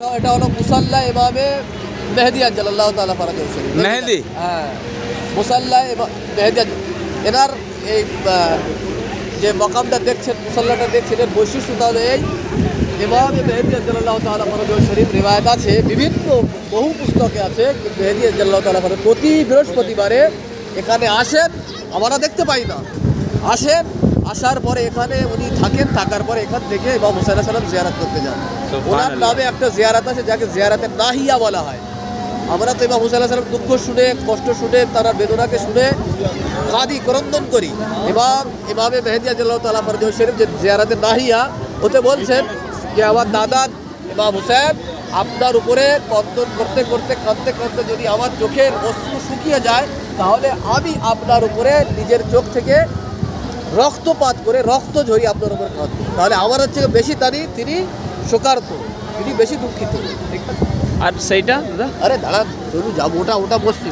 এটা হলো মুসাল্লা ইমামে মেহেদি আজ্জালাল্লাহু তাআলা ফারাজাহু শরীফ। মেহেদি? হ্যাঁ, মুসাল্লা মেহেদি এনার এই যে মকামটা দেখছেন, মুসাল্লাটা দেখছেন, এর বৈশিষ্ট্যটা হলো এই ইমামে মেহেদি আজ্জালাল্লাহু তাআলা ফারাজাহু শরীফ। রিওয়ায়াত আছে, বিভিন্ন বহু পুস্তকে আছে, মেহেদি আজ্জালাল্লাহু তাআলা ফারাজাহু প্রতি বৃহস্পতিবারে এখানে আসেন, আমরা দেখতে পাই না, আসেন, আসার পরে এখানে উনি থাকেন, থাকার পরে এখান থেকে ইমাম হুসাইন আলাইহিস সালাম জিয়ারত করতে যান। ওনার নামে একটা জিয়ারত আছে যাকে জিয়ারতে নাহিয়া বলা হয়। আমরা তো ইমাম হুসাইন আলাইহিস সালাম দুঃখ শুনে, কষ্ট শুনে, তার বেদনাকে শুনে কাঁদি, ক্রন্দন করি। ইমামে মেহেদি আজ্জালাল্লাহু তাআলা ফারাজাহু শরীফ যে জিয়ারতে নাহিয়া, ওতে বলছেন যে আমার দাদা ইমাম হুসাইন, আপনার উপরে ক্রন্দন করতে করতে, কাঁদতে কাঁদতে যদি আমার চোখের অশ্রু শুকিয়ে যায়, তাহলে আমি আপনার উপরে নিজের চোখ থেকে রক্তপাত করে রক্ত ঝরিয়ে আপনার উপর কাঁদবো। তাহলে আমার হচ্ছে বেশি তিনি শোকার্ত, তিনি বেশি দুঃখিত। ঠিক আছে? আর সেইটা দাদা? আরে দাঁড়ান, চলুন যাবো, ওটা বসছি।